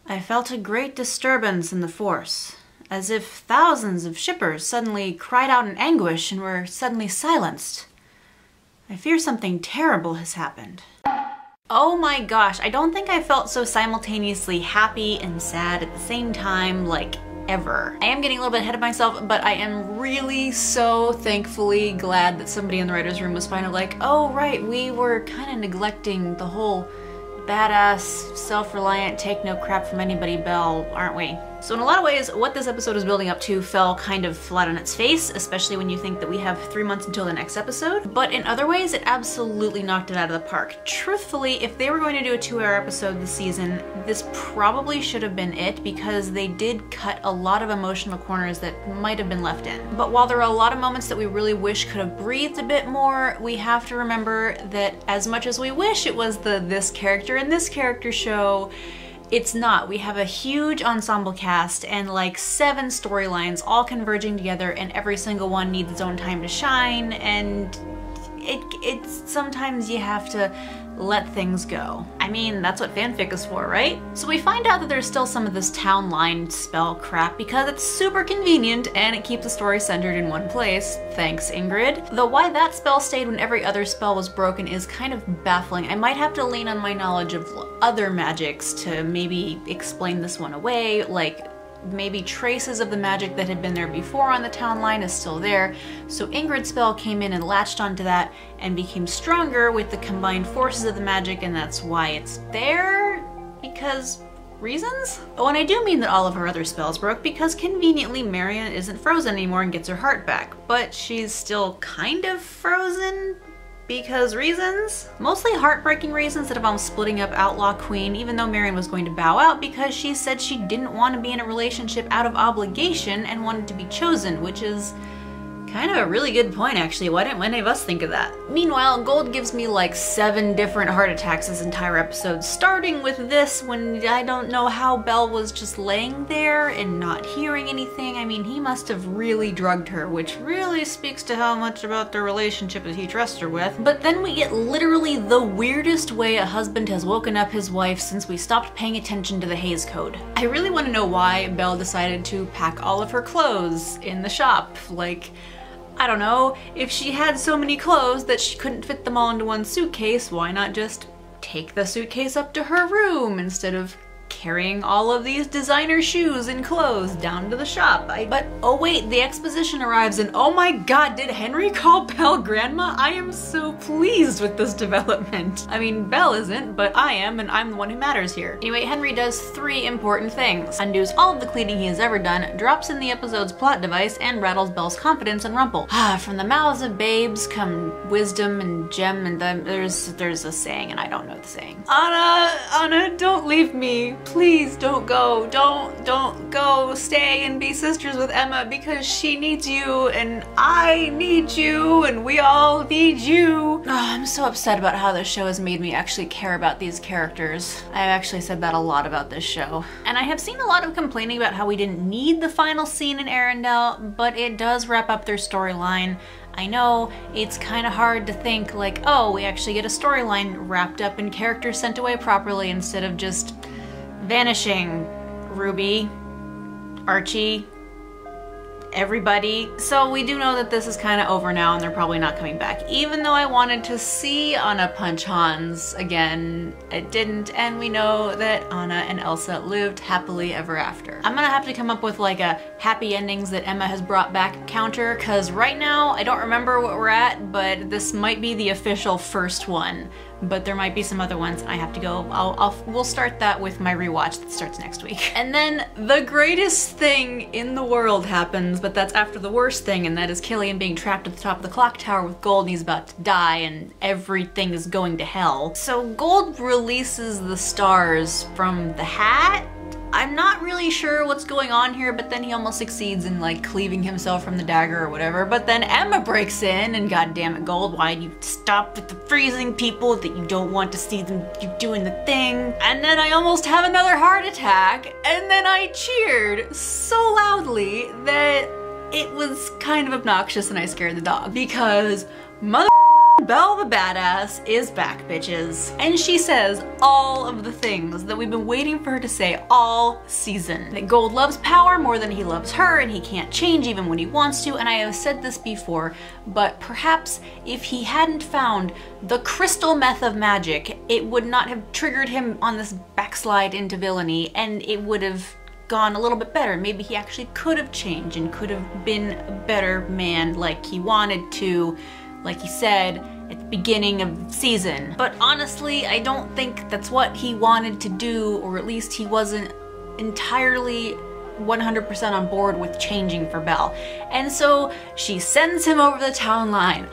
I felt a great disturbance in the force, as if thousands of shippers suddenly cried out in anguish and were suddenly silenced. I fear something terrible has happened. Oh my gosh, I don't think I felt so simultaneously happy and sad at the same time, like, ever. I am getting a little bit ahead of myself, but I am really so thankfully glad that somebody in the writer's room was finally like, oh right, we were kind of neglecting the whole badass, self-reliant, take no crap from anybody Belle, aren't we? So in a lot of ways, what this episode is building up to fell kind of flat on its face, especially when you think that we have 3 months until the next episode. But in other ways, it absolutely knocked it out of the park. Truthfully, if they were going to do a 2-hour episode this season, this probably should have been it, because they did cut a lot of emotional corners that might have been left in. But while there are a lot of moments that we really wish could have breathed a bit more, we have to remember that as much as we wish it was the this character and this character show, it's not. We have a huge ensemble cast and like 7 storylines all converging together, and every single one needs its own time to shine, and it's sometimes you have to let things go. I mean, that's what fanfic is for, right? So we find out that there's still some of this town line spell crap because it's super convenient and it keeps the story centered in one place. Thanks, Ingrid. Though why that spell stayed when every other spell was broken is kind of baffling. I might have to lean on my knowledge of other magics to maybe explain this one away, like maybe traces of the magic that had been there before on the town line is still there, so Ingrid's spell came in and latched onto that and became stronger with the combined forces of the magic, and that's why it's there, because reasons? Oh, and I do mean that all of her other spells broke because conveniently Marion isn't frozen anymore and gets her heart back, but she's still kind of frozen because reasons? Mostly heartbreaking reasons that involve splitting up Outlaw Queen, even though Marion was going to bow out because she said she didn't want to be in a relationship out of obligation and wanted to be chosen, which is kind of a really good point, actually. Why didn't any of us think of that? Meanwhile, Gold gives me like 7 different heart attacks this entire episode, starting with this when I don't know how Belle was just laying there and not hearing anything. I mean, he must have really drugged her, which really speaks to how much about their relationship that he trusts her with. But then we get literally the weirdest way a husband has woken up his wife since we stopped paying attention to the Hays Code. I really want to know why Belle decided to pack all of her clothes in the shop. Like, I don't know, if she had so many clothes that she couldn't fit them all into one suitcase, why not just take the suitcase up to her room instead of carrying all of these designer shoes and clothes down to the shop? But oh wait, the exposition arrives and oh my god, did Henry call Belle grandma? I am so pleased with this development. I mean, Belle isn't, but I am, and I'm the one who matters here. Anyway, Henry does 3 important things. Undoes all of the cleaning he has ever done, drops in the episode's plot device, and rattles Belle's confidence in Rumple. From the mouths of babes come wisdom and gem, and then there's a saying, and I don't know the saying. Anna, don't leave me. Please don't go. Don't go. Stay and be sisters with Emma because she needs you and I need you and we all need you. Oh, I'm so upset about how this show has made me actually care about these characters. I've actually said that a lot about this show. And I have seen a lot of complaining about how we didn't need the final scene in Arendelle, but it does wrap up their storyline. I know it's kind of hard to think like, oh, we actually get a storyline wrapped up and characters sent away properly instead of just vanishing. Ruby, Archie, everybody. So we do know that this is kind of over now and they're probably not coming back. Even though I wanted to see Anna punch Hans again, it didn't, and we know that Anna and Elsa lived happily ever after. I'm gonna have to come up with like a happy endings that Emma has brought back counter, because right now I don't remember what we're at, but this might be the official first one. But there might be some other ones. I have to go. We'll start that with my rewatch that starts next week. And then the greatest thing in the world happens, but that's after the worst thing, and that is Killian being trapped at the top of the clock tower with Gold, and he's about to die and everything is going to hell. So Gold releases the stars from the hat? I'm not really sure what's going on here, but then he almost succeeds in like cleaving himself from the dagger or whatever. But then Emma breaks in and goddammit Gold, why'd you stop with the freezing people that you don't want to see them doing the thing? And then I almost have another heart attack, and then I cheered so loudly that it was kind of obnoxious and I scared the dog because mother Belle the Badass is back, bitches. And she says all of the things that we've been waiting for her to say all season. That Gold loves power more than he loves her, and he can't change even when he wants to, and I have said this before, but perhaps if he hadn't found the crystal meth of magic, it would not have triggered him on this backslide into villainy, and it would have gone a little bit better. Maybe he actually could have changed and could have been a better man like he wanted to, like he said at the beginning of the season. But honestly, I don't think that's what he wanted to do, or at least he wasn't entirely 100% on board with changing for Belle. And so she sends him over the town line.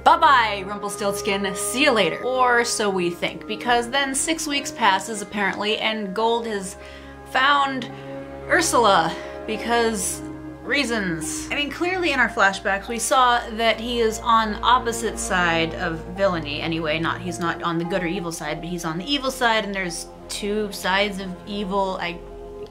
Bye-bye, Rumpelstiltskin, see you later. Or so we think, because then 6 weeks passes apparently, and Gold has found Ursula because reasons. I mean, clearly in our flashbacks we saw that he is on opposite side of villainy anyway. He's not on the good or evil side, but he's on the evil side, and there's two sides of evil, I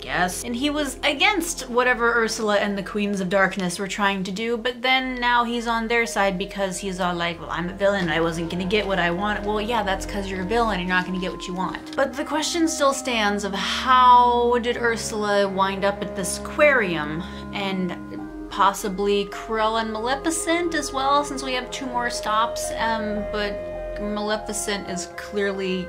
guess. And he was against whatever Ursula and the Queens of Darkness were trying to do, but then now he's on their side because he's all like, well, I'm a villain and I wasn't gonna get what I want. Well, yeah, that's because you're a villain and you're not gonna get what you want. But the question still stands of how did Ursula wind up at this aquarium, and possibly Krell and Maleficent as well, since we have 2 more stops, but Maleficent is clearly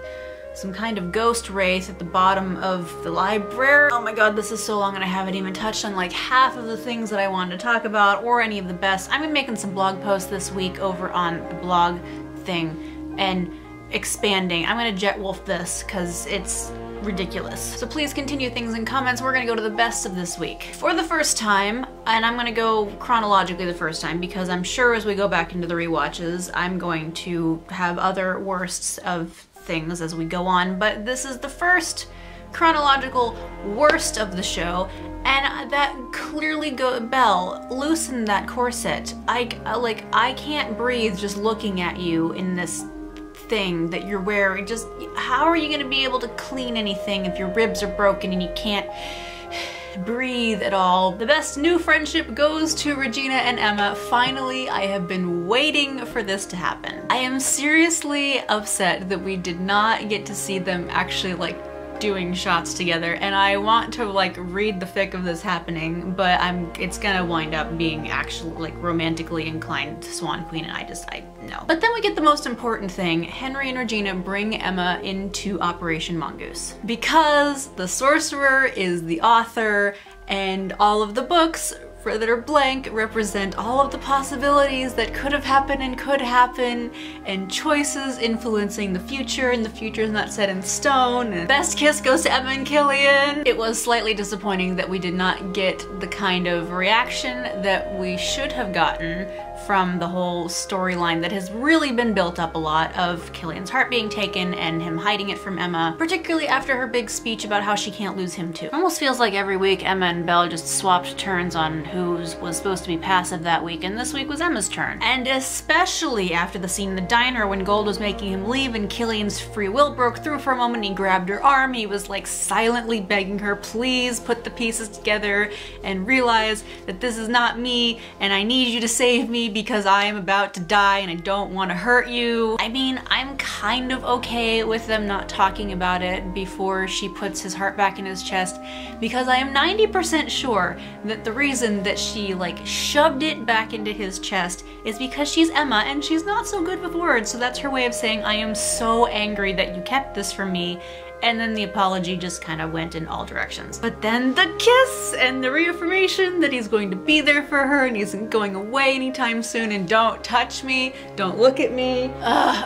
some kind of ghost wraith at the bottom of the library. Oh my god, this is so long and I haven't even touched on like half of the things that I wanted to talk about, or any of the best. I'm gonna be making some blog posts this week over on the blog thing and expanding. I'm gonna jet wolf this because it's ridiculous. So please continue things in comments. We're gonna go to the best of this week. For the first time, and I'm gonna go chronologically the first time because I'm sure as we go back into the rewatches, I'm going to have other worsts of things as we go on, but this is the first chronological worst of the show, and that clearly Belle, loosen that corset. I can't breathe just looking at you in this thing that you're wearing. Just how are you gonna be able to clean anything if your ribs are broken and you can't breathe at all? The best new friendship goes to Regina and Emma. Finally, I have been waiting for this to happen. I am seriously upset that we did not get to see them actually like doing shots together, and I want to like read the fic of this happening, but it's gonna wind up being actually like romantically inclined to Swan Queen, and I know. But then we get the most important thing. Henry and Regina bring Emma into Operation Mongoose because the sorcerer is the author, and all of the books that are blank represent all of the possibilities that could have happened and could happen, and choices influencing the future, and the future is not set in stone. And best kiss goes to Emma and Killian. It was slightly disappointing that we did not get the kind of reaction that we should have gotten from the whole storyline that has really been built up a lot of Killian's heart being taken and him hiding it from Emma, particularly after her big speech about how she can't lose him too. It almost feels like every week Emma and Belle just swapped turns on who was supposed to be passive that week, and this week was Emma's turn. And especially after the scene in the diner when Gold was making him leave and Killian's free will broke through for a moment, he grabbed her arm, he was like silently begging her, please put the pieces together and realize that this is not me and I need you to save me because I am about to die and I don't want to hurt you. I mean, I'm kind of okay with them not talking about it before she puts his heart back in his chest, because I am 90% sure that the reason that she like shoved it back into his chest is because she's Emma and she's not so good with words, so that's her way of saying I am so angry that you kept this from me. And then the apology just kind of went in all directions. But then the kiss and the reaffirmation that he's going to be there for her and he isn't going away anytime soon, and don't touch me, don't look at me.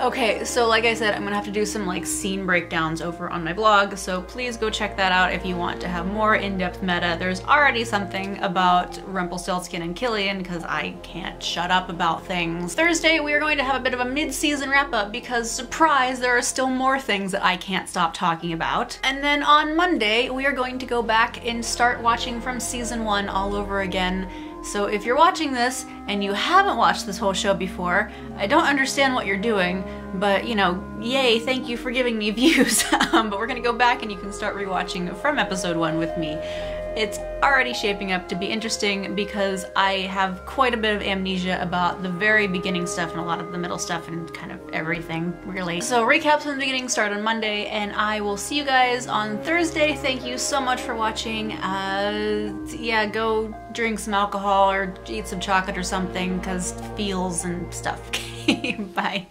Okay, so like I said, I'm gonna have to do some like scene breakdowns over on my blog, so please go check that out if you want to have more in-depth meta. There's already something about Rumpelstiltskin and Killian because I can't shut up about things. Thursday, we are going to have a bit of a mid-season wrap-up because, surprise, there are still more things that I can't stop talking about. And then on Monday, we are going to go back and start watching from season 1 all over again. So if you're watching this and you haven't watched this whole show before, I don't understand what you're doing, but you know, yay, thank you for giving me views. But we're gonna go back and you can start rewatching from episode 1 with me. it's already shaping up to be interesting because I have quite a bit of amnesia about the very beginning stuff and a lot of the middle stuff and kind of everything, really. So recaps from the beginning start on Monday, and I will see you guys on Thursday. Thank you so much for watching. Yeah, go drink some alcohol or eat some chocolate or something, because feels and stuff. Bye.